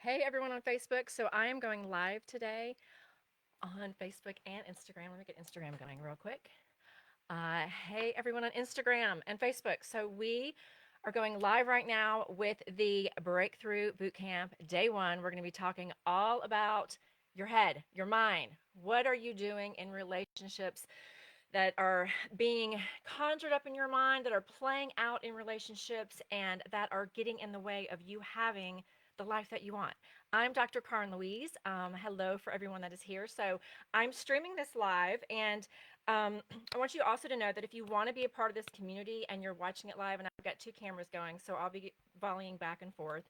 Hey everyone on Facebook. So I am going live today on Facebook and Instagram. Let me get Instagram going real quick. Hey everyone on Instagram and Facebook. So we are going live right now with the Breakthrough Bootcamp Day 1. We're going to be talking all about your head, your mind. What are you doing in relationships that are being conjured up in your mind, that are playing out in relationships, and that are getting in the way of you having the life that you want? I'm Dr. Karin Luise. Hello for everyone that is here. So I'm streaming this live, and I want you also to know that if you want to be a part of this community and you're watching it live, and I've got two cameras going, so I'll be volleying back and forth,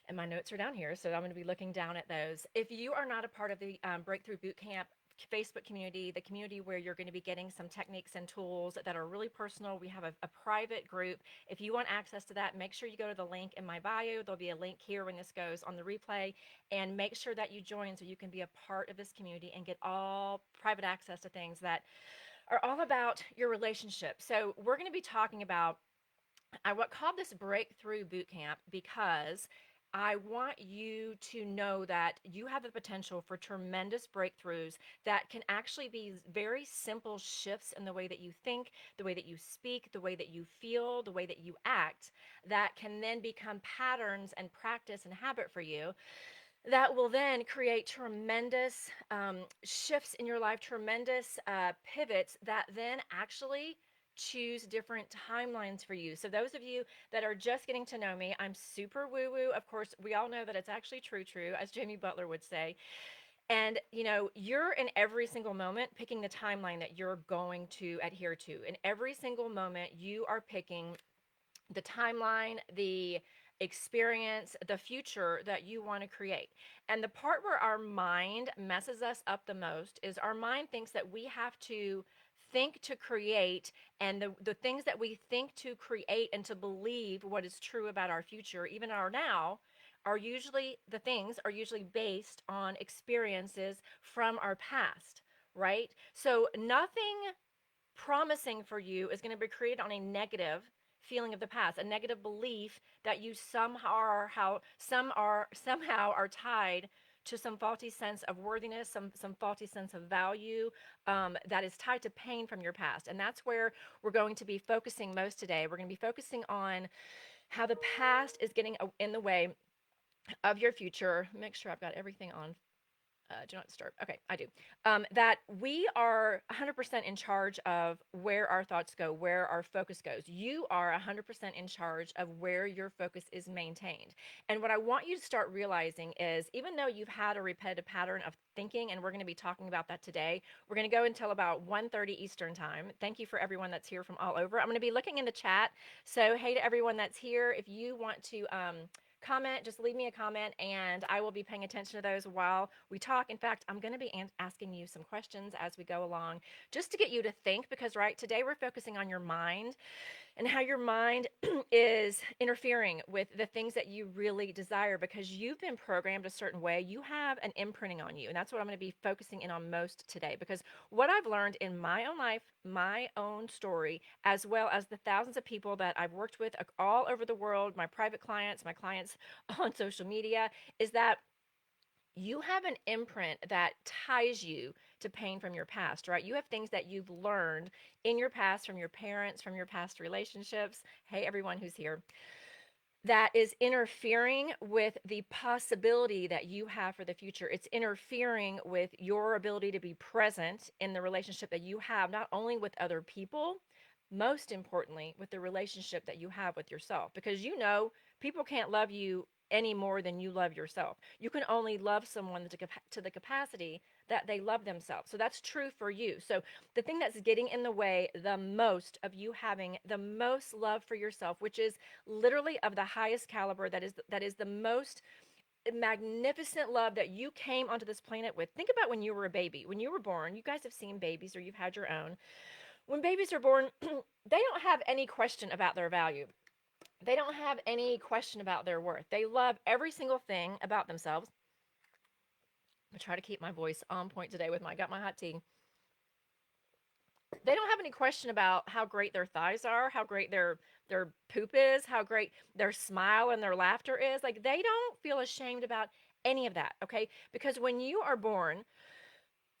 and my notes are down here, so I'm going to be looking down at those. If you are not a part of the Breakthrough Bootcamp Facebook community, the community where you're going to be getting some techniques and tools that are really personal, we have a private group. If you want access to that, make sure you go to the link in my bio. There'll be a link here when this goes on the replay, and make sure that you join so you can be a part of this community and get all private access to things that are all about your relationship. So we're going to be talking about, I what called this Breakthrough Bootcamp because I want you to know that you have the potential for tremendous breakthroughs that can actually be very simple shifts in the way that you think, the way that you speak, the way that you feel, the way that you act, that can then become patterns and practice and habit for you that will then create tremendous shifts in your life, tremendous pivots that then actually choose different timelines for you. So those of you that are just getting to know me, I'm super woo woo. Of course, we all know that it's actually true, as Jamie Butler would say. And you're in every single moment picking the timeline that you're going to adhere to. In every single moment, you are picking the timeline, the experience, the future that you want to create. And the part where our mind messes us up the most is our mind thinks that we have to think to create, and the things that we think to create and to believe what is true about our future, even our now, are usually the things are usually based on experiences from our past, right? So nothing promising for you is going to be created on a negative feeling of the past, a negative belief that you somehow are tied to some faulty sense of worthiness, some faulty sense of value that is tied to pain from your past. And that's where we're going to be focusing most today. We're going to be focusing on how the past is getting in the way of your future. Make sure I've got everything on do not disturb. Okay, I do. That we are 100% in charge of where our thoughts go, where our focus goes. You are 100% in charge of where your focus is maintained. And what I want you to start realizing is, even though you've had a repetitive pattern of thinking, and we're going to be talking about that today, we're going to go until about 1:30 Eastern time. Thank you for everyone that's here from all over. I'm going to be looking in the chat. So hey to everyone that's here. If you want to comment, just leave me a comment, and I will be paying attention to those while we talk. In fact, I'm going to be asking you some questions as we go along, just to get you to think, because right today we're focusing on your mind and how your mind is interfering with the things that you really desire, because you've been programmed a certain way. You have an imprinting on you, and that's what I'm going to be focusing in on most today, because what I've learned in my own life, my own story, as well as the thousands of people that I've worked with all over the world, my private clients, my clients on social media, is that you have an imprint that ties you to pain from your past, right? You have things that you've learned in your past from your parents, from your past relationships. Hey, everyone who's here, that is interfering with the possibility that you have for the future. It's interfering with your ability to be present in the relationship that you have, not only with other people, most importantly, with the relationship that you have with yourself. Because people can't love you any more than you love yourself. You can only love someone to the capacity that they love themselves. So that's true for you. So the thing that's getting in the way the most of you having the most love for yourself, which is literally of the highest caliber, that is the most magnificent love that you came onto this planet with. Think about when you were a baby, when you were born. You guys have seen babies, or you've had your own. When babies are born, they don't have any question about their value. They don't have any question about their worth. They love every single thing about themselves. I'm gonna try to keep my voice on point today with got my hot tea. They don't have any question about how great their thighs are, how great their poop is, how great their smile and their laughter is. Like, they don't feel ashamed about any of that, okay? Because when you are born,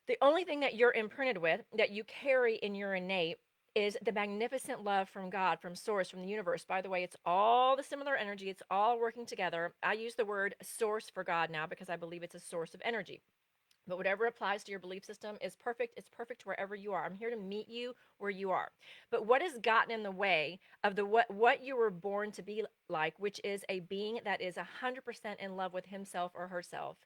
the only thing that you're imprinted with, that you carry in your innate, is the magnificent love from God, from source, from the universe. By the way, it's all the similar energy. It's all working together. I use the word source for God now because I believe it's a source of energy. But whatever applies to your belief system is perfect. It's perfect wherever you are. I'm here to meet you where you are. But what has gotten in the way of the what you were born to be like, which is a being that is 100% in love with himself or herself,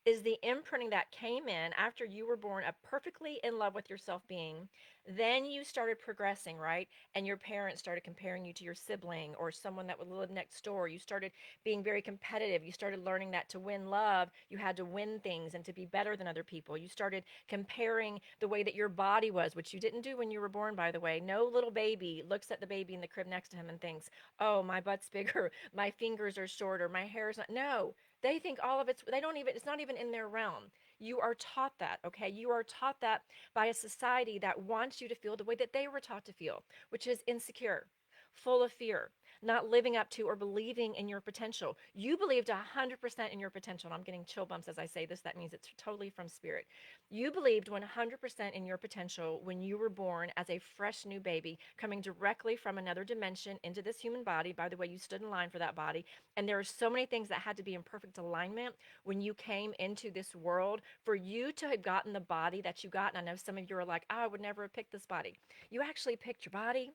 is the imprinting that came in after you were born, a perfectly in love with yourself being. Then you started progressing, right? And your parents started comparing you to your sibling or someone that would live next door. You started being very competitive. You started learning that to win love, you had to win things and to be better than other people. You started comparing the way that your body was, which you didn't do when you were born, by the way. No little baby looks at the baby in the crib next to him and thinks, oh, my butt's bigger, my fingers are shorter, my hair's not. No, they think all of they don't even, it's not even in their realm. You are taught that, okay? You are taught that by a society that wants you to feel the way that they were taught to feel, which is insecure, full of fear, not living up to or believing in your potential. You believed 100% in your potential. And I'm getting chill bumps as I say this. That means it's totally from spirit. You believed 100% in your potential when you were born as a fresh new baby, coming directly from another dimension into this human body. By the way, you stood in line for that body. And there are so many things that had to be in perfect alignment when you came into this world for you to have gotten the body that you got. And I know some of you are like, oh, I would never have picked this body. You actually picked your body,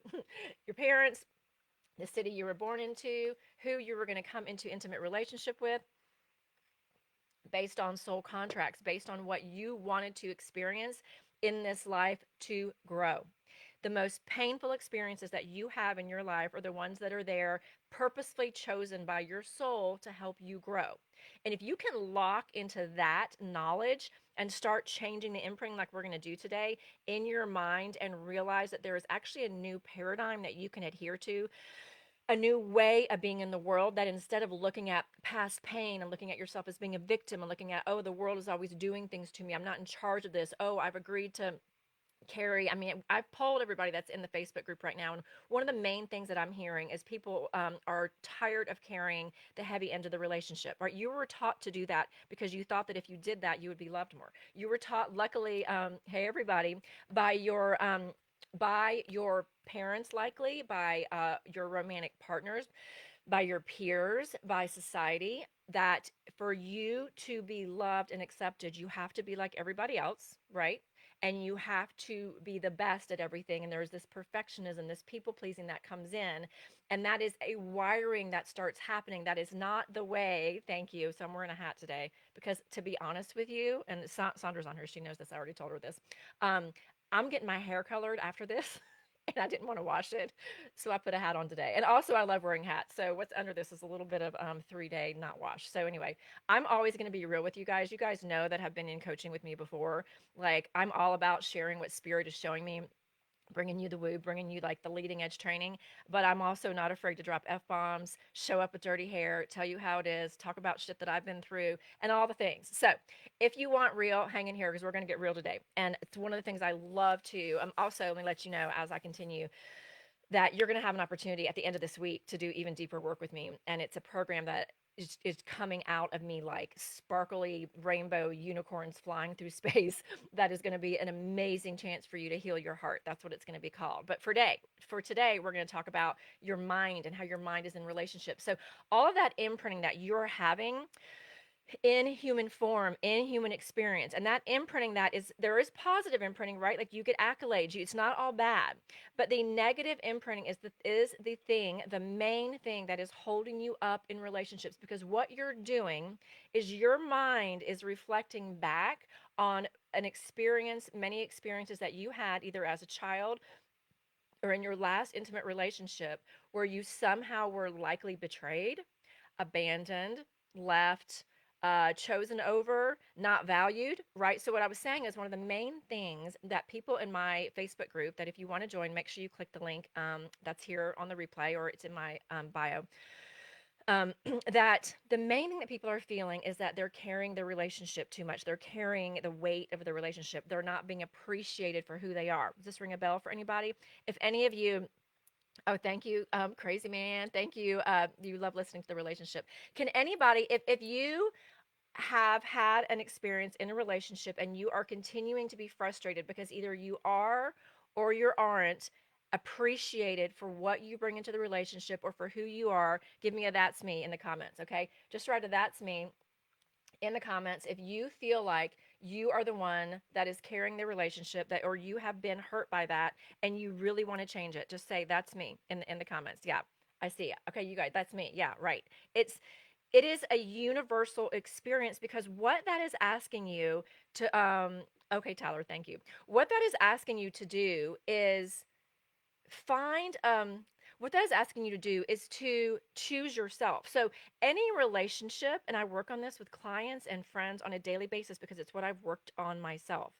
your parents, the city you were born into, who you were going to come into intimate relationship with, based on soul contracts, based on what you wanted to experience in this life to grow. The most painful experiences that you have in your life are the ones that are there purposefully chosen by your soul to help you grow. And if you can lock into that knowledge and start changing the imprinting like we're going to do today in your mind and realize that there is actually a new paradigm that you can adhere to, a new way of being in the world, that instead of looking at past pain and looking at yourself as being a victim and looking at, oh, the world is always doing things to me, I'm not in charge of this, oh, I've agreed to carry. I mean, I've polled everybody that's in the Facebook group right now, and one of the main things that I'm hearing is people are tired of carrying the heavy end of the relationship, right? You were taught to do that because you thought that if you did that, you would be loved more. You were taught, luckily, hey everybody, by your parents, likely by your romantic partners, by your peers, by society, that for you to be loved and accepted, you have to be like everybody else, right? And you have to be the best at everything. And there's this perfectionism, this people pleasing that comes in. And that is a wiring that starts happening. That is not the way. Thank you. So I'm wearing a hat today because, to be honest with you, and Sandra's on her, she knows this. I already told her this. Um, I'm getting my hair colored after this. And I didn't want to wash it, so I put a hat on today. And also, I love wearing hats. So what's under this is a little bit of 3-day not wash. So anyway, I'm always going to be real with you guys. You guys know that have been in coaching with me before. Like, I'm all about sharing what spirit is showing me, bringing you the woo, bringing you like the leading edge training. But I'm also not afraid to drop F bombs, show up with dirty hair, tell you how it is, talk about shit that I've been through, and all the things. So if you want real, hang in here because we're going to get real today. And it's one of the things I love to also, let me let you know as I continue, that you're going to have an opportunity at the end of this week to do even deeper work with me. And it's a program that is coming out of me like sparkly rainbow unicorns flying through space. That is going to be an amazing chance for you to heal your heart. That's what it's going to be called. But for today, we're going to talk about your mind and how your mind is in relationship. So all of that imprinting that you're having in human form, in human experience, and that imprinting, that is, there is positive imprinting, right? Like, you get accolades, it's not all bad, but the negative imprinting is the main thing that is holding you up in relationships, because what you're doing is your mind is reflecting back on an experience, many experiences that you had either as a child or in your last intimate relationship, where you somehow were likely betrayed, abandoned, left, chosen over, not valued, right? So what I was saying is, one of the main things that people in my Facebook group, that if you want to join, make sure you click the link that's here on the replay, or it's in my bio. That the main thing that people are feeling is that they're carrying their relationship too much. They're carrying the weight of the relationship. They're not being appreciated for who they are. Does this ring a bell for anybody? If any of you, oh, thank you, Crazy Man. Thank you. You love listening to the relationship. Can anybody, if you have had an experience in a relationship and you are continuing to be frustrated because either you are or you aren't appreciated for what you bring into the relationship or for who you are, give me a that's me in the comments, okay? Just write a that's me in the comments if you feel like you are the one that is carrying the relationship that or you have been hurt by that and you really want to change it. Just say that's me in the comments. Yeah. I see it. Okay, you guys, that's me. Yeah, right. It is a universal experience because what that is asking you to okay, Tyler, thank you. What that is asking you to do is find what that is asking you to do is to choose yourself. So any relationship, and I work on this with clients and friends on a daily basis because it's what I've worked on myself.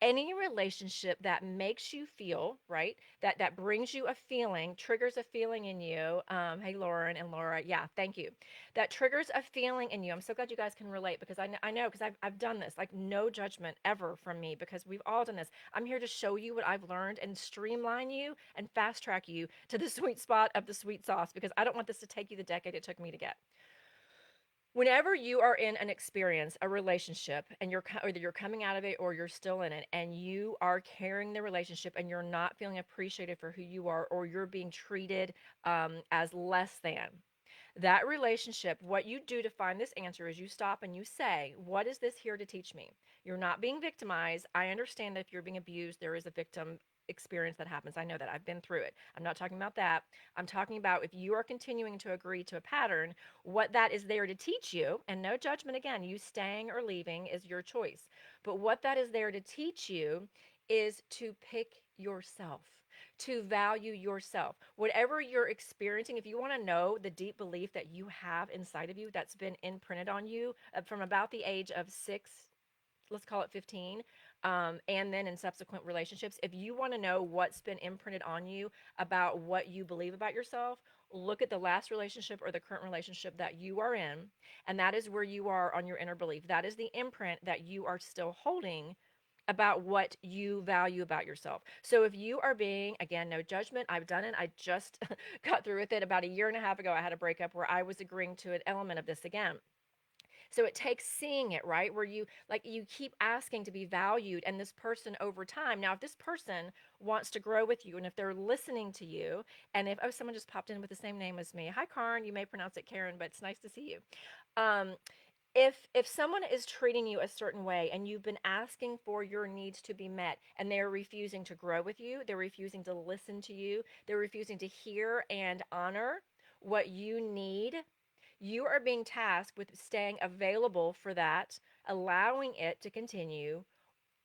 Any relationship that makes you feel right, that brings you a feeling, triggers a feeling in you. Hey, Lauren and Laura, yeah, thank you. That triggers a feeling in you. I'm so glad you guys can relate because I know because I've done this. Like no judgment ever from me because we've all done this. I'm here to show you what I've learned and streamline you and fast track you to the sweet spot of the sweet sauce because I don't want this to take you the decade it took me to get. Whenever you are in an experience, a relationship, and either you're coming out of it or you're still in it, and you are carrying the relationship and you're not feeling appreciated for who you are, or you're being treated as less than, that relationship, what you do to find this answer is you stop and you say, what is this here to teach me? You're not being victimized. I understand that if you're being abused, there is a victim experience that happens. I know that. I've been through it. I'm not talking about that. I'm talking about if you are continuing to agree to a pattern, what that is there to teach you, and no judgment again, you staying or leaving is your choice. But what that is there to teach you is to pick yourself, to value yourself. Whatever you're experiencing, if you want to know the deep belief that you have inside of you that's been imprinted on you from about the age of 6, let's call it 15, and then in subsequent relationships, if you want to know what's been imprinted on you about what you believe about yourself, look at the last relationship or the current relationship that you are in, and that is where you are on your inner belief. That is the imprint that you are still holding about what you value about yourself. So if you are being, again, no judgment, I've done it. I just got through with it about a year and a half ago. I had a breakup where I was agreeing to an element of this again. So it takes seeing it, right? Where you like you keep asking to be valued and this person over time. Now, if this person wants to grow with you and if they're listening to you, and if someone just popped in with the same name as me. Hi Karin, you may pronounce it Karen, but it's nice to see you. Um, if someone is treating you a certain way and you've been asking for your needs to be met and they're refusing to grow with you, they're refusing to listen to you, they're refusing to hear and honor what you need, you are being tasked with staying available for that, allowing it to continue,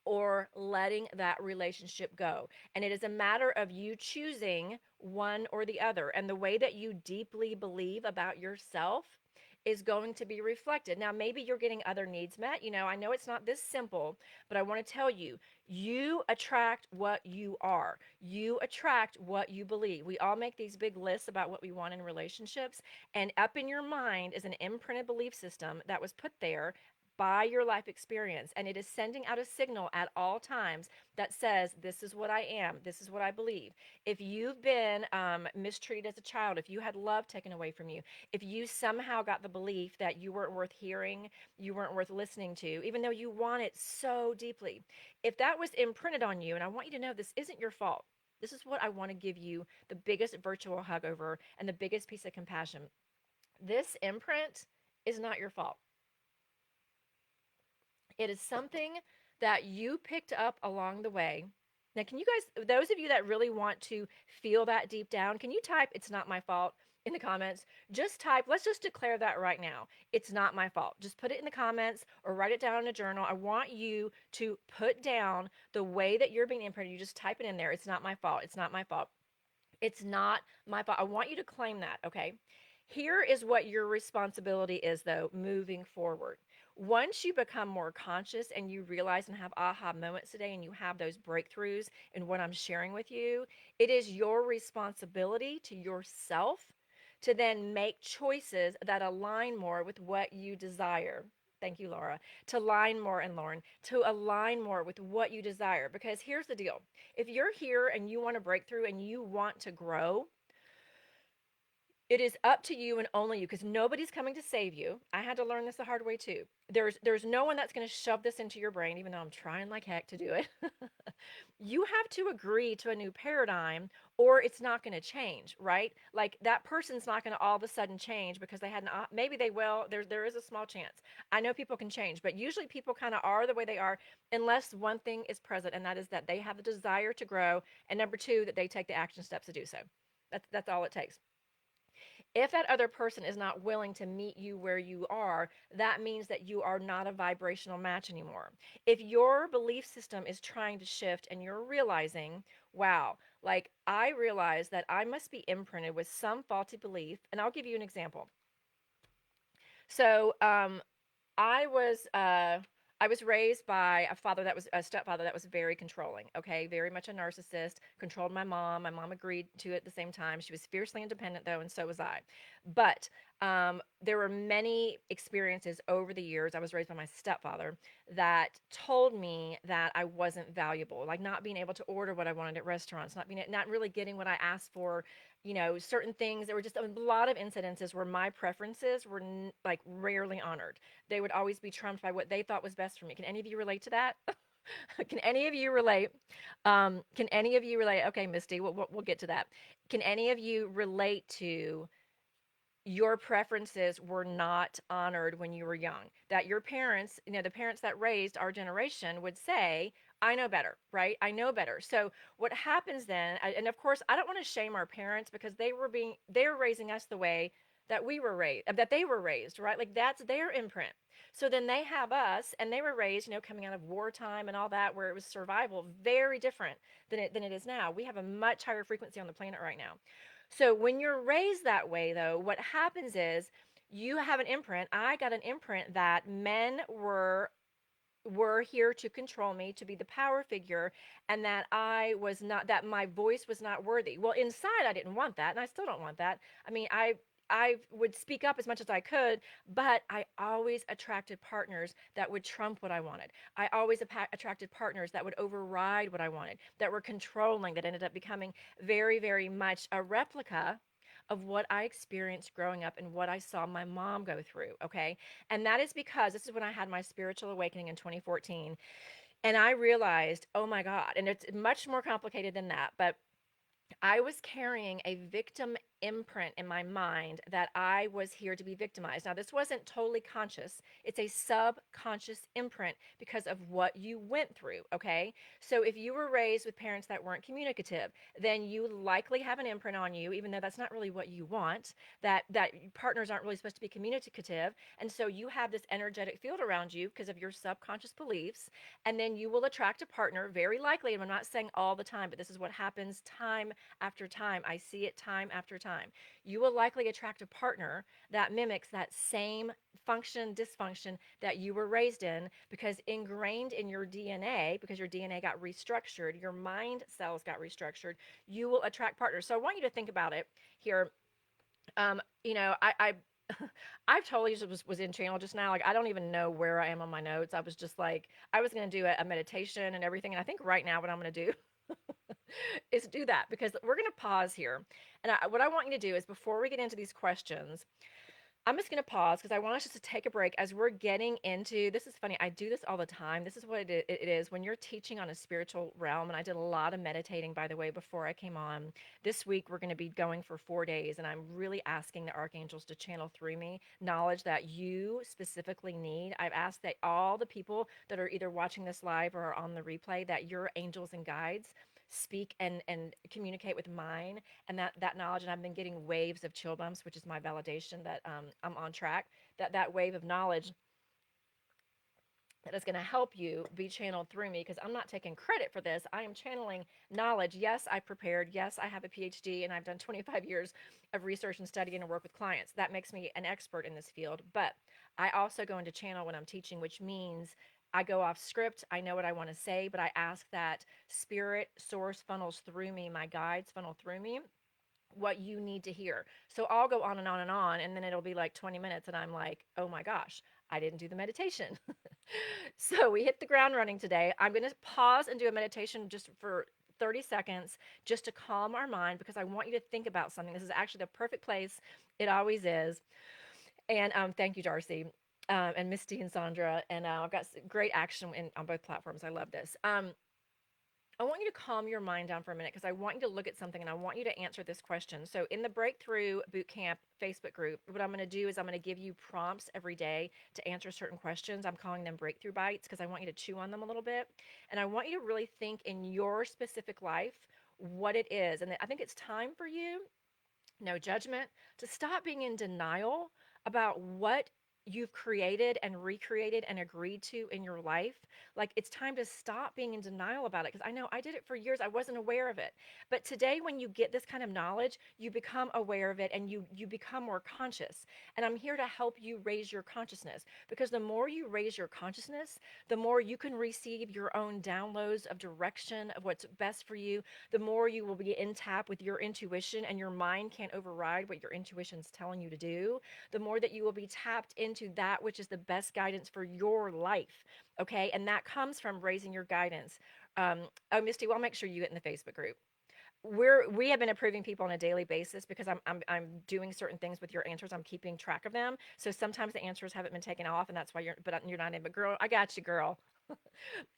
or letting that relationship go. And it is a matter of you choosing one or the other. And the way that you deeply believe about yourself is going to be reflected. Now, maybe you're getting other needs met. You know, I know it's not this simple, but I want to tell you, you attract what you are. You attract what you believe. We all make these big lists about what we want in relationships, and up in your mind is an imprinted belief system that was put there by your life experience, and it is sending out a signal at all times that says, this is what I am, this is what I believe. If you've been mistreated as a child, if you had love taken away from you, if you somehow got the belief that you weren't worth hearing, you weren't worth listening to, even though you want it so deeply, if that was imprinted on you, and I want you to know this isn't your fault. This is what I want to give you the biggest virtual hug over and the biggest piece of compassion. This imprint is not your fault. It is something that you picked up along the way. Now, can you guys, those of you that really want to feel that deep down, can you type, it's not my fault in the comments? Just type, let's just declare that right now. It's not my fault. Just put it in the comments or write it down in a journal. I want you to put down the way that you're being imprinted. You just type it in there. It's not my fault. It's not my fault. It's not my fault. I want you to claim that, okay? Here is what your responsibility is, though, moving forward. Once you become more conscious and you realize and have aha moments today and you have those breakthroughs in what I'm sharing with you, it is your responsibility to yourself to then make choices that align more with what you desire. Thank you, Laura. To align more, and Lauren, to align more with what you desire. Because here's the deal, if you're here and you want to break through and you want to grow, It is up to you and only you, because nobody's coming to save you. I had to learn this the hard way too. There's no one that's going to shove this into your brain, even though I'm trying like heck to do it. You have to agree to a new paradigm, or it's not going to change, right? Like that person's not going to all of a sudden change because they had an maybe they will. There is a small chance. I know people can change, but usually people kind of are the way they are unless one thing is present, and that is that they have the desire to grow, and number two, that they take the action steps to do so. That's all it takes. If that other person is not willing to meet you where you are, that means that you are not a vibrational match anymore. If your belief system is trying to shift and you're realizing, wow, like I realize that I must be imprinted with some faulty belief, and I'll give you an example. So, I was uh I was raised by a father that was a stepfather that was very controlling, okay? Very much a narcissist, controlled my mom. My mom agreed to it at the same time. She was fiercely independent though, and so was I. But there were many experiences over the years. I was raised by my stepfather that told me that I wasn't valuable, like not being able to order what I wanted at restaurants, not really getting what I asked for, certain things. There were just a lot of incidences where my preferences were like rarely honored. They would always be trumped by what they thought was best for me. Can any of you relate to that? Can any of you relate? Can any of you relate? Okay, Misty, we'll get to that. Can any of you relate to your preferences were not honored when you were young? That your parents, the parents that raised our generation would say, I know better, right? I know better. So what happens then, and of course, I don't want to shame our parents because they're raising us the way that we were raised, that they were raised, right? Like that's their imprint. So then they have us, and they were raised, coming out of wartime and all that, where it was survival, very different than it is now. We have a much higher frequency on the planet right now. So when you're raised that way, though, what happens is you have an imprint. I got an imprint that men were here to control me, to be the power figure, and that I was not, that my voice was not worthy. Well, inside I didn't want that, and I still don't want that. I mean, I would speak up as much as I could, but I always attracted partners that would trump what I wanted. I always attracted partners that would override what I wanted, that were controlling, that ended up becoming very, very much a replica of what I experienced growing up and what I saw my mom go through. Okay. And that is because this is when I had my spiritual awakening in 2014. And I realized, oh my God, and it's much more complicated than that, but I was carrying a victim imprint in my mind that I was here to be victimized. Now, this wasn't totally conscious, it's a subconscious imprint because of what you went through. Okay. So, if you were raised with parents that weren't communicative, then you likely have an imprint on you, even though that's not really what you want, that partners aren't really supposed to be communicative. And so, you have this energetic field around you because of your subconscious beliefs. And then you will attract a partner, very likely. And I'm not saying all the time, but this is what happens time after time. I see it time after time. You will likely attract a partner that mimics that same function, dysfunction that you were raised in, because ingrained in your DNA, because your DNA got restructured, your mind cells got restructured, you will attract partners. So I want you to think about it here. I I've totally just was in channel just now. Like I don't even know where I am on my notes. I was just like I was going to do a meditation and everything, and I think right now what I'm going to do is do that, because we're going to pause here. And what I want you to do is, before we get into these questions, I'm just going to pause because I want us just to take a break as we're getting into this. Is funny. I do this all the time. This is what it is when you're teaching on a spiritual realm. And I did a lot of meditating, by the way, before I came on. This week, we're going to be going for 4 days. And I'm really asking the archangels to channel through me knowledge that you specifically need. I've asked that all the people that are either watching this live or are on the replay, that your angels and guides speak and communicate with mine and that knowledge. And I've been getting waves of chill bumps, which is my validation that I'm on track. That wave of knowledge that is going to help you be channeled through me, because I'm not taking credit for this. I am channeling knowledge. Yes, I prepared. Yes, I have a PhD, and I've done 25 years of research and study and work with clients. That makes me an expert in this field. But I also go into channel when I'm teaching, which means I go off script. I know what I want to say, but I ask that spirit source funnels through me, my guides funnel through me what you need to hear. So I'll go on and on and on, and then it'll be like 20 minutes, and I'm like, oh my gosh, I didn't do the meditation. So we hit the ground running today. I'm going to pause and do a meditation just for 30 seconds just to calm our mind because I want you to think about something. This is actually the perfect place. It always is. And thank you, Darcy. And Misty and Sandra. And I've got great action on both platforms. I love this. I want you to calm your mind down for a minute because I want you to look at something and I want you to answer this question. So, in the Breakthrough Bootcamp Facebook group, what I'm going to do is I'm going to give you prompts every day to answer certain questions. I'm calling them breakthrough bites because I want you to chew on them a little bit. And I want you to really think in your specific life what it is. And I think it's time for you, no judgment, to stop being in denial about what you've created and recreated and agreed to in your life. Like it's time to stop being in denial about it because I know I did it for years. I wasn't aware of it. But today when you get this kind of knowledge, you become aware of it and you become more conscious. And I'm here to help you raise your consciousness because the more you raise your consciousness, the more you can receive your own downloads of direction of what's best for you, the more you will be in tap with your intuition and your mind can't override what your intuition's telling you to do, the more that you will be tapped into that which is the best guidance for your life. Okay. And that comes from raising your guidance. Oh, Misty, well, I'll make sure you get in the Facebook group. We have been approving people on a daily basis because I'm doing certain things with your answers. I'm keeping track of them. So sometimes the answers haven't been taken off, and that's why you're not in. But girl, I got you, girl.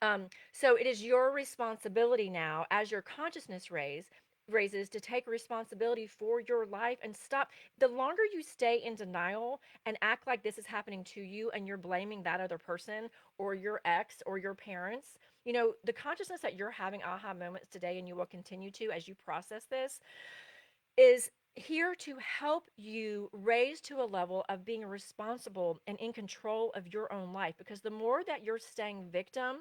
So it is your responsibility now, as your consciousness raises, to take responsibility for your life and stop. The longer you stay in denial and act like this is happening to you and you're blaming that other person or your ex or your parents, the consciousness that you're having aha moments today and you will continue to as you process this is here to help you raise to a level of being responsible and in control of your own life, because the more that you're staying victim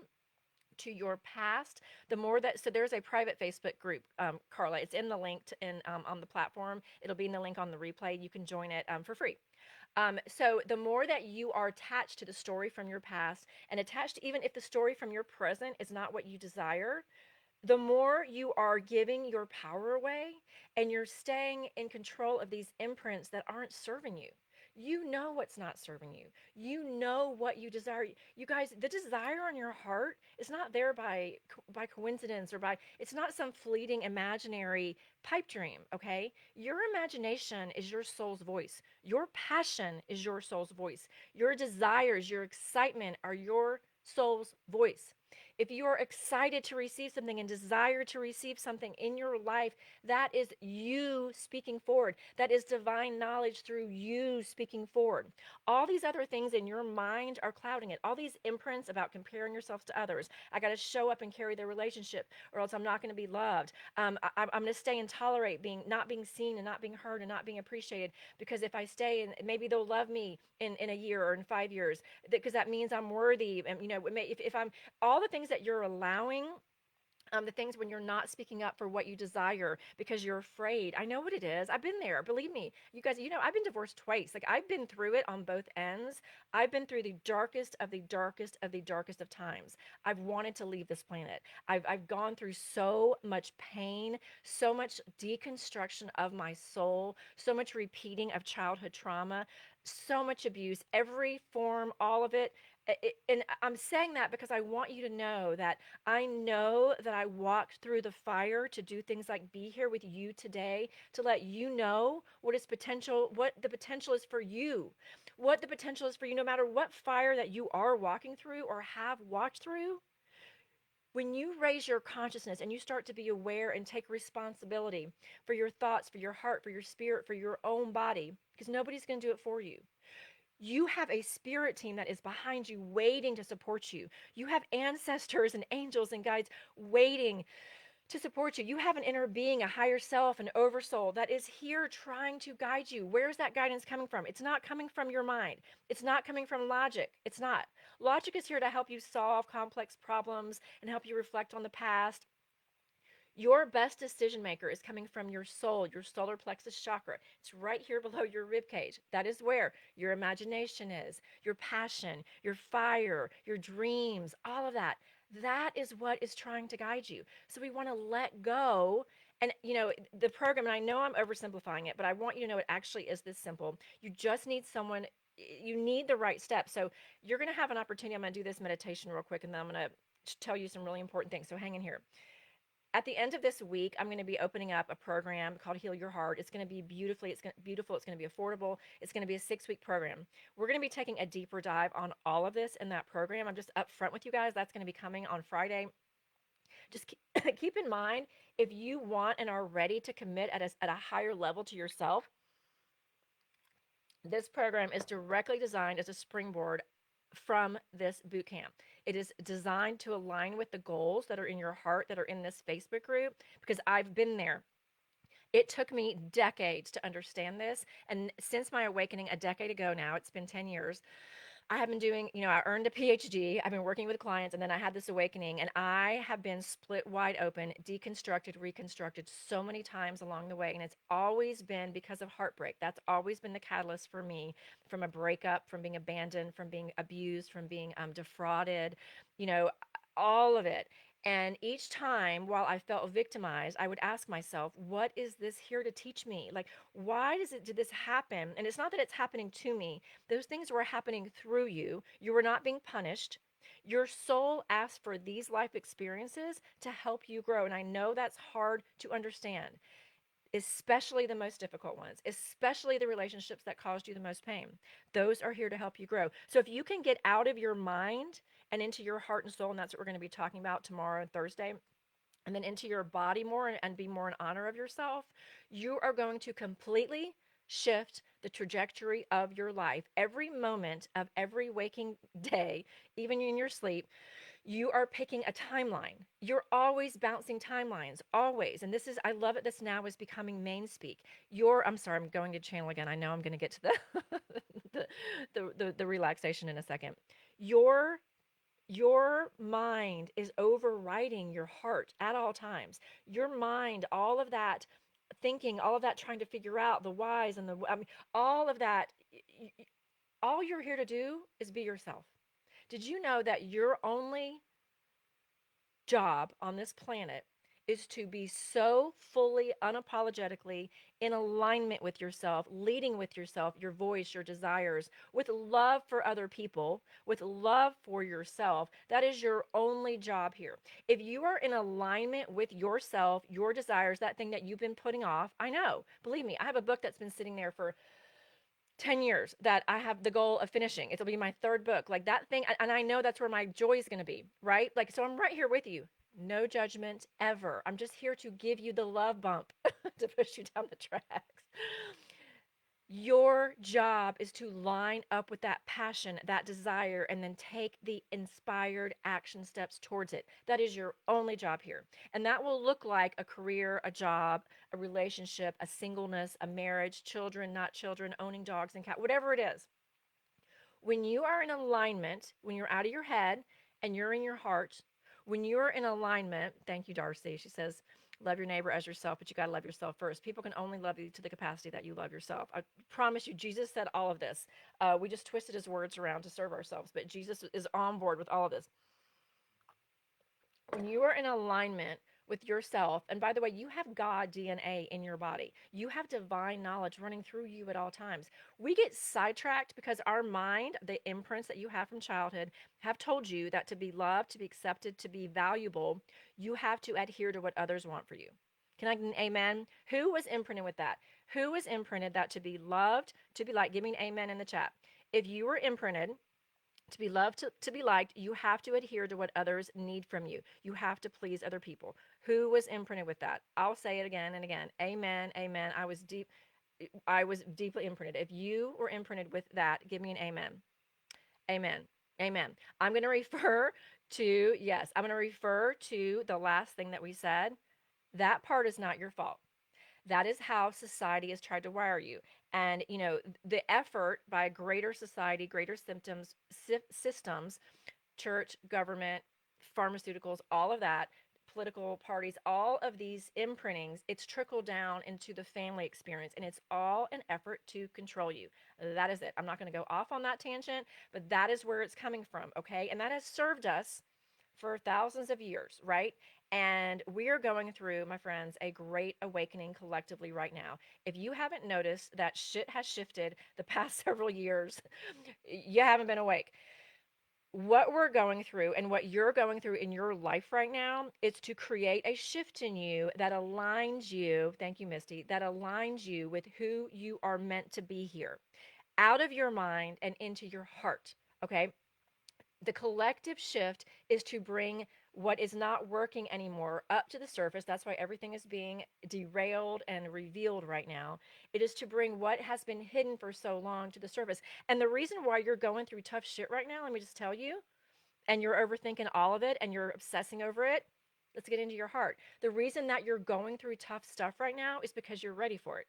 to your past, the more that, so there's a private Facebook group, Carla, it's in the link on the platform. It'll be in the link on the replay. You can join it for free. So the more that you are attached to the story from your past and attached to, even if the story from your present is not what you desire, the more you are giving your power away and you're staying in control of these imprints that aren't serving you. You know what's not serving you. You know what you desire. You guys, the desire in your heart is not there by coincidence or by, it's not some fleeting imaginary pipe dream, okay? Your imagination is your soul's voice. Your passion is your soul's voice. Your desires, your excitement are your soul's voice. If you are excited to receive something and desire to receive something in your life, that is you speaking forward. That is divine knowledge through you speaking forward. All these other things in your mind are clouding it. All these imprints about comparing yourself to others. I got to show up and carry their relationship, or else I'm not going to be loved. I'm going to stay and tolerate not being seen and not being heard and not being appreciated, because if I stay, and maybe they'll love me in a year or in 5 years, because that means I'm worthy. And if I'm, all the things that you're allowing, the things when you're not speaking up for what you desire because you're afraid. I know what it is. I've been there. Believe me, you guys, I've been divorced twice. Like, I've been through it on both ends. I've been through the darkest of the darkest of the darkest of times. I've wanted to leave this planet. I've gone through so much pain, so much deconstruction of my soul, so much repeating of childhood trauma, so much abuse, every form, all of it. And I'm saying that because I want you to know that I know that I walked through the fire to do things like be here with you today, to let you know what the potential is for you, what the potential is for you, no matter what fire that you are walking through or have walked through. When you raise your consciousness and you start to be aware and take responsibility for your thoughts, for your heart, for your spirit, for your own body, because nobody's going to do it for you. You have a spirit team that is behind you, waiting to support you. You have ancestors and angels and guides waiting to support you. You have an inner being, a higher self, an oversoul that is here trying to guide you. Where's that guidance coming from? It's not coming from your mind. It's not coming from logic. It's not. Logic is here to help you solve complex problems and help you reflect on the past. Your best decision maker is coming from your soul, your solar plexus chakra. It's right here below your rib cage. That is where your imagination is, your passion, your fire, your dreams, all of that. That is what is trying to guide you. So we want to let go. And, the program, and I know I'm oversimplifying it, but I want you to know it actually is this simple. You just need someone, you need the right steps. So you're going to have an opportunity. I'm going to do this meditation real quick, and then I'm going to tell you some really important things. So hang in here. At the end of this week, I'm going to be opening up a program called Heal Your Heart. It's going to be beautiful. It's going to be affordable. It's going to be a 6-week program. We're going to be taking a deeper dive on all of this in that program. I'm just upfront with you guys. That's going to be coming on Friday. Just keep in mind, if you want and are ready to commit at a higher level to yourself, this program is directly designed as a springboard from this boot camp. It is designed to align with the goals that are in your heart, that are in this Facebook group, because I've been there. It took me decades to understand this. And since my awakening a decade ago now, it's been 10 years, I have been doing, I earned a PhD. I've been working with clients, and then I had this awakening, and I have been split wide open, deconstructed, reconstructed so many times along the way. And it's always been because of heartbreak. That's always been the catalyst for me, from a breakup, from being abandoned, from being abused, from being defrauded, you know, all of it. And each time while I felt victimized, I would ask myself, what is this here to teach me? Like, why did this happen? And it's not that it's happening to me. Those things were happening through you. You were not being punished. Your soul asked for these life experiences to help you grow. And I know that's hard to understand, especially the most difficult ones, especially the relationships that caused you the most pain. Those are here to help you grow. So if you can get out of your mind and into your heart and soul, and that's what we're going to be talking about tomorrow and Thursday, and then into your body more and be more in honor of yourself, you are going to completely shift the trajectory of your life. Every moment of every waking day, even in your sleep, you are picking a timeline. You're always bouncing timelines, always. And this is, I love it. This now is becoming main speak. I'm sorry, I'm going to channel again. I know I'm going to get to the relaxation in a second. Your your mind is overriding your heart at all times. Your mind, all of that thinking, all of that trying to figure out the whys and all of that, all you're here to do is be yourself. Did you know that your only job on this planet is to be so fully, unapologetically in alignment with yourself, leading with yourself, your voice, your desires, with love for other people, with love for yourself? That is your only job here. If you are in alignment with yourself, your desires, that thing that you've been putting off, I know, believe me, I have a book that's been sitting there for 10 years that I have the goal of finishing. It'll be my third book. Like that thing, and I know that's where my joy is going to be, right? Like, so I'm right here with you. No judgment ever. I'm just here to give you the love bump to push you down the tracks. Your job is to line up with that passion, that desire, and then take the inspired action steps towards it. That is your only job here. And that will look like a career, a job, a relationship, a singleness, a marriage, children, not children, owning dogs and cats, whatever it is. When you are in alignment, when you're out of your head and you're in your heart, when you're in alignment, thank you, Darcy. She says, love your neighbor as yourself, but you got to love yourself first. People can only love you to the capacity that you love yourself. I promise you, Jesus said all of this. We just twisted his words around to serve ourselves, but Jesus is on board with all of this. When you are in alignment with yourself, and by the way, you have God DNA in your body. You have divine knowledge running through you at all times. We get sidetracked because our mind, the imprints that you have from childhood, have told you that to be loved, to be accepted, to be valuable, you have to adhere to what others want for you. Can I get an amen? Who was imprinted with that? Who was imprinted that to be loved, to be liked? Give me an amen in the chat. If you were imprinted to be loved, to be liked, you have to adhere to what others need from you. You have to please other people. Who was imprinted with that? I'll say it again and again. Amen. Amen. I was deeply imprinted. If you were imprinted with that, give me an amen. Amen. Amen. I'm going to refer to, yes, I'm going to refer to the last thing that we said. That part is not your fault. That is how society has tried to wire you. And, the effort by greater society, greater systems, church, government, pharmaceuticals, all of that, political parties, all of these imprintings, it's trickled down into the family experience. And it's all an effort to control you. That is it. I'm not going to go off on that tangent, but that is where it's coming from. Okay. And that has served us for thousands of years, right? And we are going through, my friends, a great awakening collectively right now. If you haven't noticed that shit has shifted the past several years, you haven't been awake. what we're going through and what you're going through in your life right now is to create a shift in you that aligns you, thank you, Misty, that aligns you with who you are meant to be here, out of your mind and into your heart. Okay. The collective shift is to bring what is not working anymore up to the surface. That's why everything is being derailed and revealed right now. It is to bring what has been hidden for so long to the surface. And the reason why you're going through tough shit right now, let me just tell you, and you're overthinking all of it and you're obsessing over it, let's get into your heart. The reason that you're going through tough stuff right now is because you're ready for it.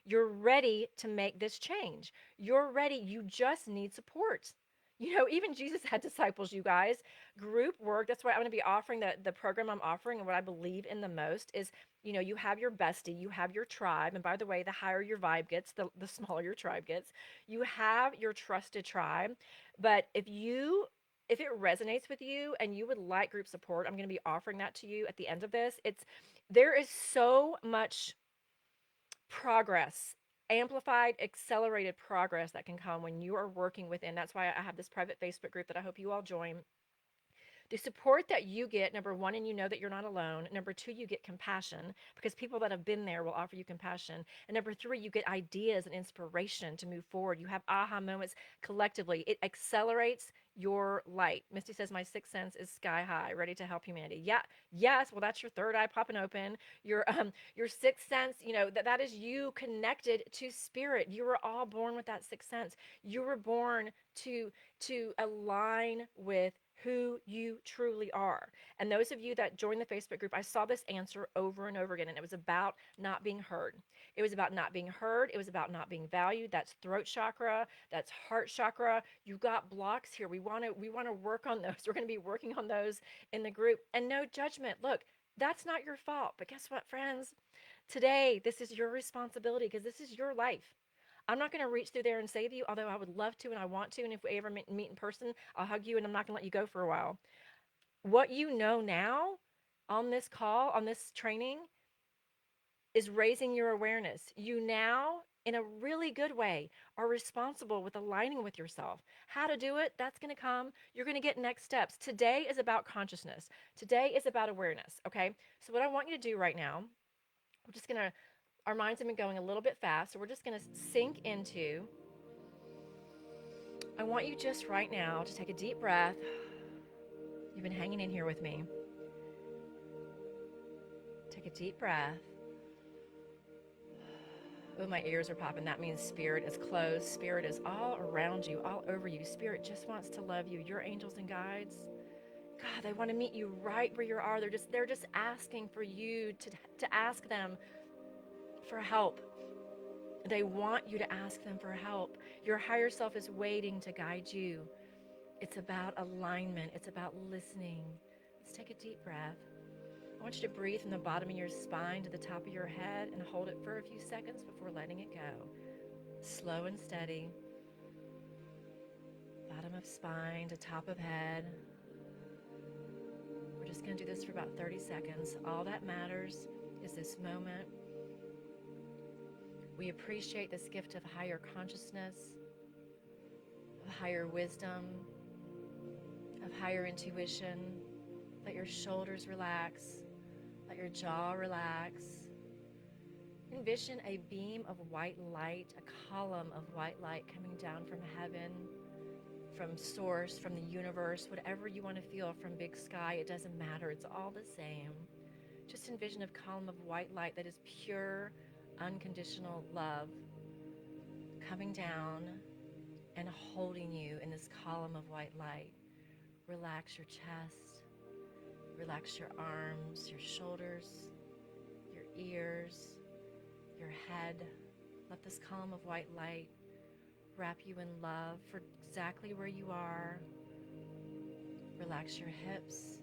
You're ready to make this change. You're ready. You just need support. You know, even Jesus had disciples, you guys. Group work. That's why I'm going to be offering the program I'm offering. And what I believe in the most is, you know, you have your bestie, you have your tribe. And by the way, the higher your vibe gets, the smaller your tribe gets. You have your trusted tribe. But if it resonates with you and you would like group support, I'm going to be offering that to you at the end of this. There is so much progress, amplified, accelerated progress that can come when you are working within. That's why I have this private Facebook group that I hope you all join. The support that you get, number one, and you know that you're not alone. Number two, you get compassion because people that have been there will offer you compassion. And number three, you get ideas and inspiration to move forward. You have aha moments collectively. It accelerates your light. Misty says, my sixth sense is sky high, ready to help humanity. Yeah, yes. Well, that's your third eye popping open. Your sixth sense, you know, that is you connected to spirit. You were all born with that sixth sense. You were born to align with who you truly are. And those of you that joined the Facebook group, I saw this answer over and over again, and it was about not being heard. It was about not being heard. It was about not being valued. That's throat chakra. That's heart chakra. You've got blocks here. We want to work on those. We're going to be working on those in the group. And no judgment. Look, that's not your fault. But guess what, friends? Today, this is your responsibility because this is your life. I'm not going to reach through there and save you, although I would love to and I want to. And if we ever meet in person, I'll hug you and I'm not going to let you go for a while. What you know now on this call, on this training, is raising your awareness. You now, in a really good way, are responsible with aligning with yourself. How to do it, that's going to come. You're going to get next steps. Today is about consciousness. Today is about awareness, okay? So what I want you to do right now, we're just going to, our minds have been going a little bit fast, so we're just going to sink into, I want you just right now to take a deep breath. You've been hanging in here with me. Take a deep breath. Oh, my ears are popping. That means spirit is close. Spirit is all around you, all over you. Spirit just wants to love you. Your angels and guides, God, they want to meet you right where you are. They're just asking for you to ask them for help. They want you to ask them for help. Your higher self is waiting to guide you. It's about alignment. It's about listening. Let's take a deep breath. I want you to breathe from the bottom of your spine to the top of your head and hold it for a few seconds before letting it go. Slow and steady. Bottom of spine to top of head. We're just going to do this for about 30 seconds. All that matters is this moment. We appreciate this gift of higher consciousness, of higher wisdom, of higher intuition. Let your shoulders relax. Let your jaw relax. Envision a beam of white light, a column of white light coming down from heaven, from source, from the universe, whatever you want to feel, from big sky. It doesn't matter. It's all the same. Just envision a column of white light that is pure, unconditional love coming down and holding you in this column of white light. Relax your chest. Relax your arms, your shoulders, your ears, your head. Let this column of white light wrap you in love for exactly where you are. Relax your hips,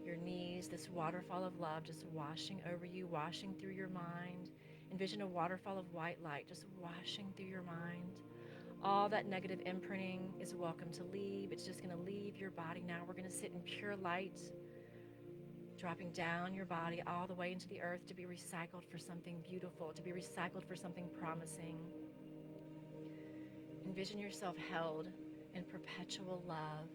your knees, this waterfall of love just washing over you, washing through your mind. Envision a waterfall of white light just washing through your mind. All that negative imprinting is welcome to leave. It's just going to leave your body now. We're going to sit in pure light, dropping down your body all the way into the earth to be recycled for something beautiful, to be recycled for something promising. Envision yourself held in perpetual love.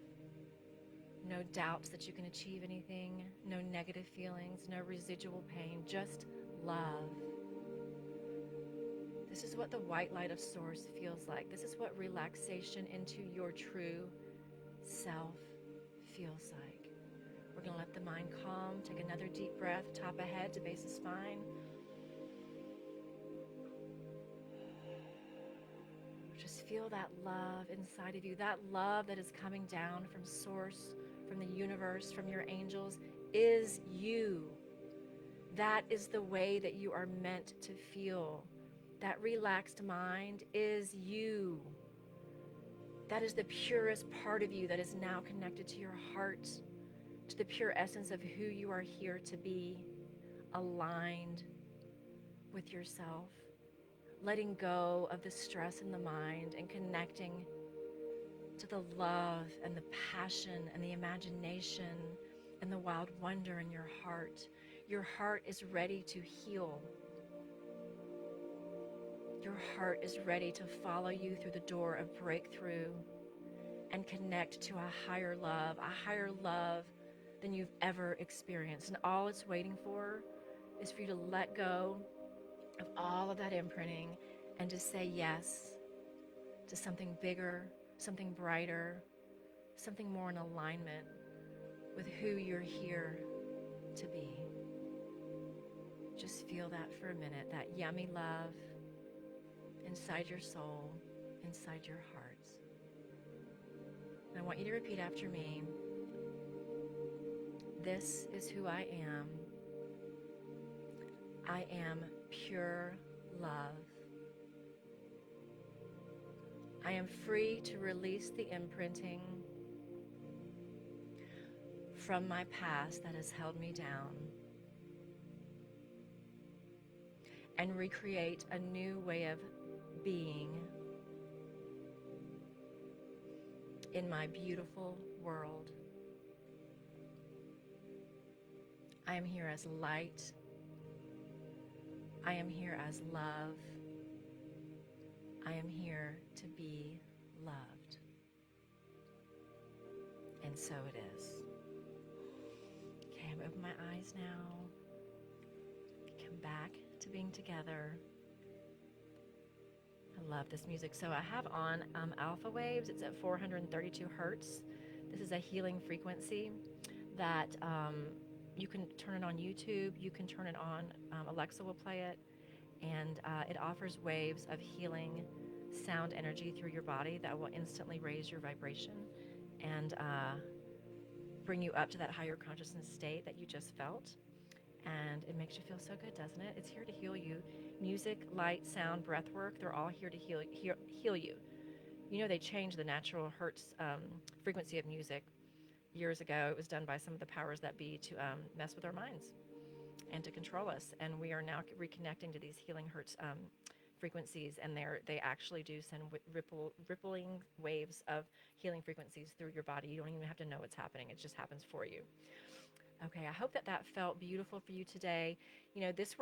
No doubts that you can achieve anything, no negative feelings, no residual pain, just love. This is what the white light of Source feels like. This is what relaxation into your true self feels like. We're going to let the mind calm. Take another deep breath, top of head to base of spine. Just feel that love inside of you, that love that is coming down from Source, from the universe, from your angels, is you. That is the way that you are meant to feel. That relaxed mind is you. That is the purest part of you that is now connected to your heart, to the pure essence of who you are here to be, aligned with yourself, letting go of the stress in the mind and connecting to the love and the passion and the imagination and the wild wonder in your heart. Your heart is ready to heal. Your heart is ready to follow you through the door of breakthrough and connect to a higher love than you've ever experienced. And all it's waiting for is for you to let go of all of that imprinting and to say yes to something bigger, something brighter, something more in alignment with who you're here to be. Just feel that for a minute, that yummy love inside your soul, inside your heart. And I want you to repeat after me. This is who I am. I am pure love. I am free to release the imprinting from my past that has held me down and recreate a new way of being in my beautiful world. I am here as light. I am here as love. I am here to be loved. And so it is. Okay, I'm open my eyes now. Come back to being together. I love this music. So I have on alpha waves. It's at 432 hertz. This is a healing frequency that you can turn it on YouTube. You can turn it on. Alexa will play it. And it offers waves of healing sound energy through your body that will instantly raise your vibration and bring you up to that higher consciousness state that you just felt. And it makes you feel so good, doesn't it? It's here to heal you. Music, light, sound, breath work, they're all here to heal you. You know, they changed the natural hertz frequency of music years ago. It was done by some of the powers that be to mess with our minds and to control us. And we are now reconnecting to these healing hertz frequencies, and they actually do send rippling waves of healing frequencies through your body. You don't even have to know what's happening. It just happens for you. Okay, I hope that felt beautiful for you today. You know, this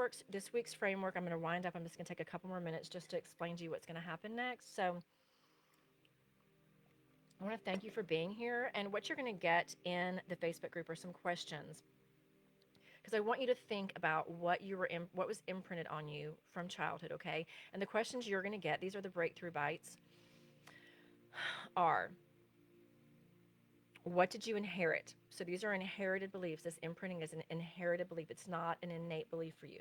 week's framework, I'm going to wind up. I'm just going to take a couple more minutes just to explain to you what's going to happen next. So I want to thank you for being here. And what you're going to get in the Facebook group are some questions, because I want you to think about what was imprinted on you from childhood, okay? And the questions you're going to get, these are the breakthrough bites, are: what did you inherit? So these are inherited beliefs. This imprinting is an inherited belief. It's not an innate belief for you.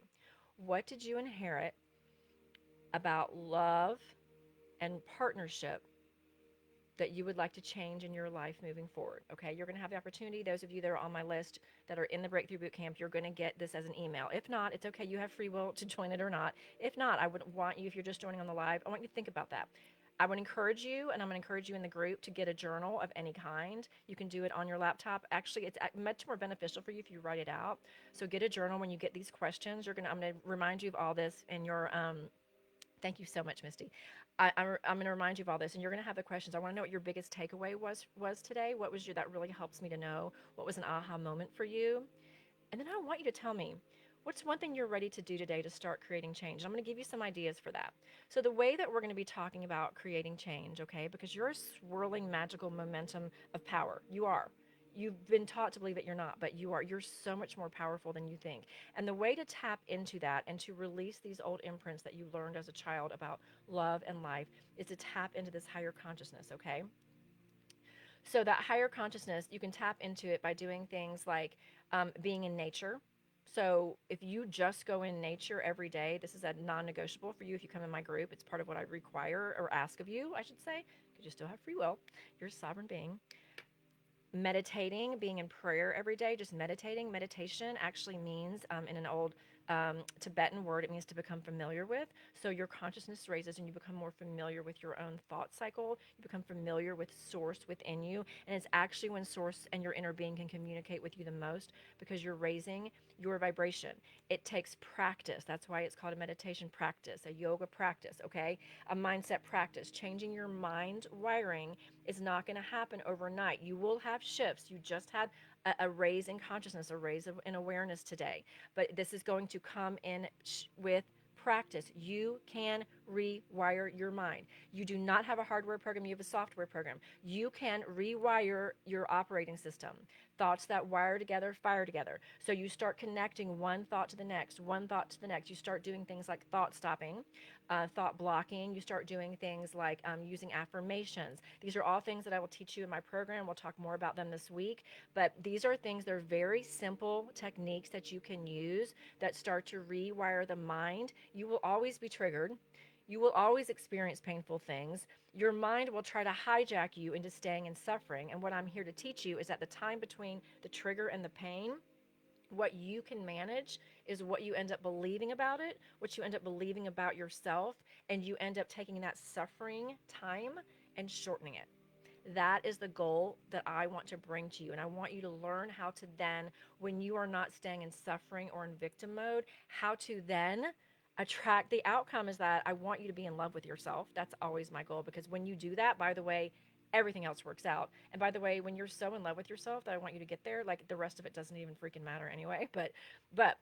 What did you inherit about love and partnership that you would like to change in your life moving forward? Okay, you're going to have the opportunity. Those of you that are on my list that are in the Breakthrough Bootcamp, you're going to get this as an email. If not, it's okay. You have free will to join it or not. If not, I would want you, if you're just joining on the live, I want you to think about that. I would encourage you, and I'm going to encourage you in the group, to get a journal of any kind. You can do it on your laptop. Actually, it's much more beneficial for you if you write it out. So get a journal when you get these questions. I'm going to remind you of all this in your thank you so much, Misty. I'm going to remind you of all this, and you're going to have the questions. I want to know what your biggest takeaway was today. What was that really helps me to know what was an aha moment for you. And then I want you to tell me, What's one thing you're ready to do today to start creating change? I'm going to give you some ideas for that. So, the way that we're going to be talking about creating change, okay, because you're a swirling magical momentum of power. You are. You've been taught to believe that you're not, but you are. You're so much more powerful than you think. And the way to tap into that and to release these old imprints that you learned as a child about love and life is to tap into this higher consciousness, okay? So that higher consciousness, you can tap into it by doing things like being in nature. So if you just go in nature every day, this is a non-negotiable for you. If you come in my group, it's part of what I require or ask of you, I should say, because you still have free will. You're a sovereign being. Meditating, being in prayer every day, just meditating. Meditation actually means, in an old Tibetan word, it means to become familiar with. So your consciousness raises and you become more familiar with your own thought cycle. You become familiar with source within you. And it's actually when source and your inner being can communicate with you the most because you're raising your vibration. It takes practice. That's why it's called a meditation practice, a yoga practice, okay? A mindset practice. Changing your mind wiring is not going to happen overnight. You will have shifts. You just had a raise in consciousness, a raise in awareness today. But this is going to come in with practice. You can rewire your mind. You do not have a hardware program, you have a software program. You can rewire your operating system. Thoughts that wire together, fire together. So you start connecting one thought to the next, one thought to the next. You start doing things like thought stopping, thought blocking. You start doing things like using affirmations. These are all things that I will teach you in my program. We'll talk more about them this week. But these are things, they're very simple techniques that you can use that start to rewire the mind. You will always be triggered. You will always experience painful things. Your mind will try to hijack you into staying in suffering. And what I'm here to teach you is that the time between the trigger and the pain, what you can manage is what you end up believing about it, what you end up believing about yourself, and you end up taking that suffering time and shortening it. That is the goal that I want to bring to you. And I want you to learn how to then, when you are not staying in suffering or in victim mode, how to then attract the outcome is that I want you to be in love with yourself. That's always my goal because when you do that, by the way, everything else works out. And by the way, when you're so in love with yourself that I want you to get there, like the rest of it doesn't even freaking matter anyway. But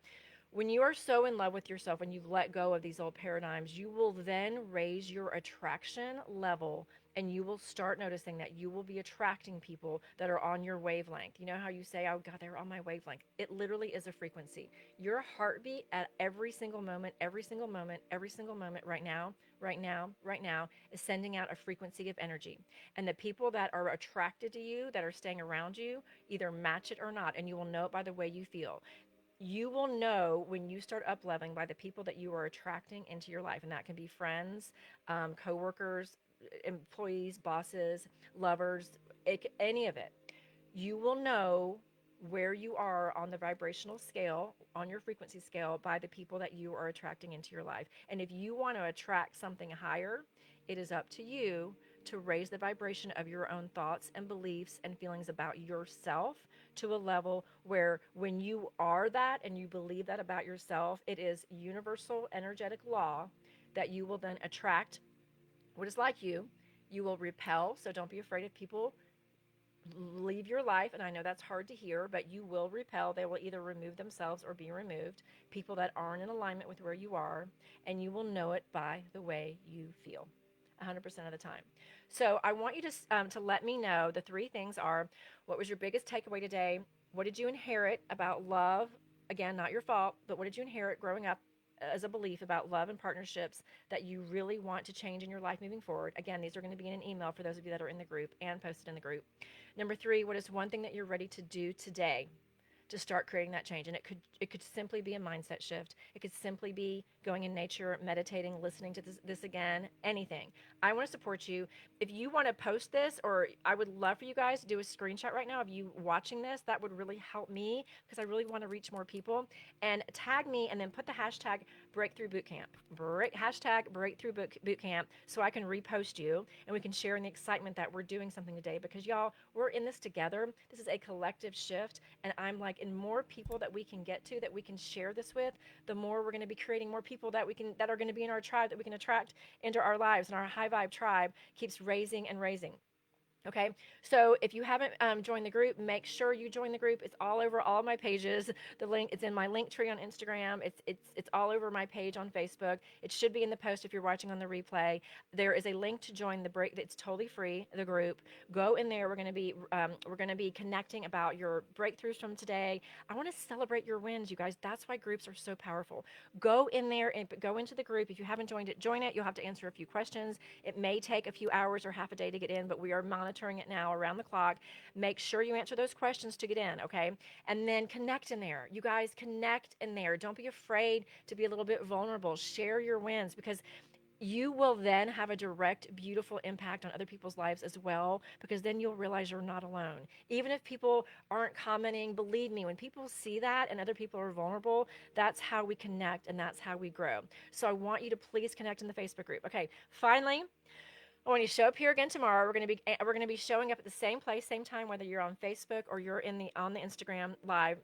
when you are so in love with yourself and you've let go of these old paradigms, you will then raise your attraction level and you will start noticing that you will be attracting people that are on your wavelength. You know how you say, oh God, they're on my wavelength? It literally is a frequency. Your heartbeat at every single moment, every single moment, every single moment right now, right now, right now is sending out a frequency of energy. And the people that are attracted to you, that are staying around you, either match it or not. And you will know it by the way you feel. You will know when you start up leveling by the people that you are attracting into your life. And that can be friends, coworkers, employees, bosses, lovers, any of it. You will know where you are on the vibrational scale, on your frequency scale, by the people that you are attracting into your life. And if you want to attract something higher, it is up to you to raise the vibration of your own thoughts and beliefs and feelings about yourself to a level where when you are that and you believe that about yourself, it is universal energetic law that you will then attract what is like you. You will repel, so don't be afraid of people leave your life, and I know that's hard to hear, but you will repel. They will either remove themselves or be removed. People that aren't in alignment with where you are, and you will know it by the way you feel 100% of the time. So I want you to let me know. The three things are: what was your biggest takeaway today? What did you inherit about love? Again, not your fault, but what did you inherit growing up as a belief about love and partnerships that you really want to change in your life moving forward? Again, these are going to be in an email for those of you that are in the group and posted in the group. Number three, what is one thing that you're ready to do today to start creating that change? And it could simply be a mindset shift. It could simply be going in nature, meditating, listening to this again, anything. I want to support you. If you want to post this, or I would love for you guys to do a screenshot right now of you watching this. That would really help me because I really want to reach more people. And tag me and then put the hashtag breakthrough bootcamp. Hashtag breakthrough bootcamp so I can repost you and we can share in the excitement that we're doing something today because y'all, we're in this together. This is a collective shift. And I'm like, in more people that we can get to, that we can share this with, the more we're going to be creating more people that are going to be in our tribe that we can attract into our lives. And our high vibe tribe keeps raising and raising. Okay, so if you haven't joined the group, make sure you join the group. It's all over all my pages. The link, it's in my link tree on Instagram. It's all over my page on Facebook. It should be in the post if you're watching on the replay. There is a link to join the break. It's totally free. The group. Go in there. We're gonna be connecting about your breakthroughs from today. I want to celebrate your wins, you guys. That's why groups are so powerful. Go in there and go into the group. If you haven't joined it, join it. You'll have to answer a few questions. It may take a few hours or half a day to get in, but we are monitoring it now around the clock. Make sure you answer those questions to get in, okay? And then connect in there. You guys connect in there. Don't be afraid to be a little bit vulnerable. Share your wins, because you will then have a direct, beautiful impact on other people's lives as well, because then you'll realize you're not alone. Even if people aren't commenting, believe me, when people see that and other people are vulnerable, that's how we connect and that's how we grow. So I want you to please connect in the Facebook group. Okay, finally, when you show up here again tomorrow, we're gonna be showing up at the same place, same time, whether you're on Facebook or you're on the Instagram live.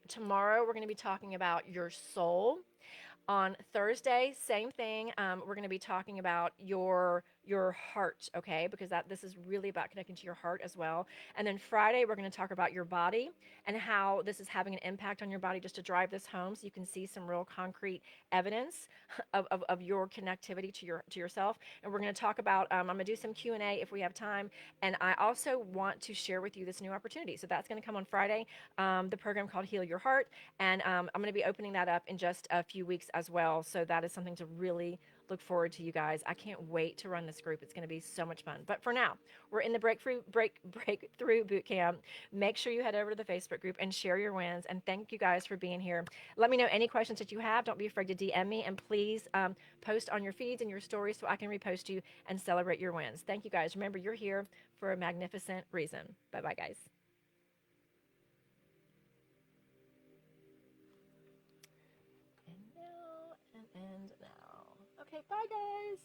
Tomorrow, we're gonna be talking about your soul. On Thursday, same thing. We're going to be talking about your heart, okay? Because this is really about connecting to your heart as well. And then Friday, we're going to talk about your body and how this is having an impact on your body, just to drive this home so you can see some real concrete evidence of your connectivity to yourself. And we're going to talk about, I'm going to do some Q&A if we have time. And I also want to share with you this new opportunity. So that's going to come on Friday, the program called Heal Your Heart. And I'm going to be opening that up in just a few weeks as well. So that is something to really look forward to, you guys. I can't wait to run this group. It's going to be so much fun. But for now, we're in the breakthrough boot camp. Make sure you head over to the Facebook group and share your wins. And thank you guys for being here. Let me know any questions that you have. Don't be afraid to DM me, and please post on your feeds and your stories so I can repost you and celebrate your wins. Thank you guys. Remember, you're here for a magnificent reason. Bye bye, guys. And now, and now. Okay, bye, guys.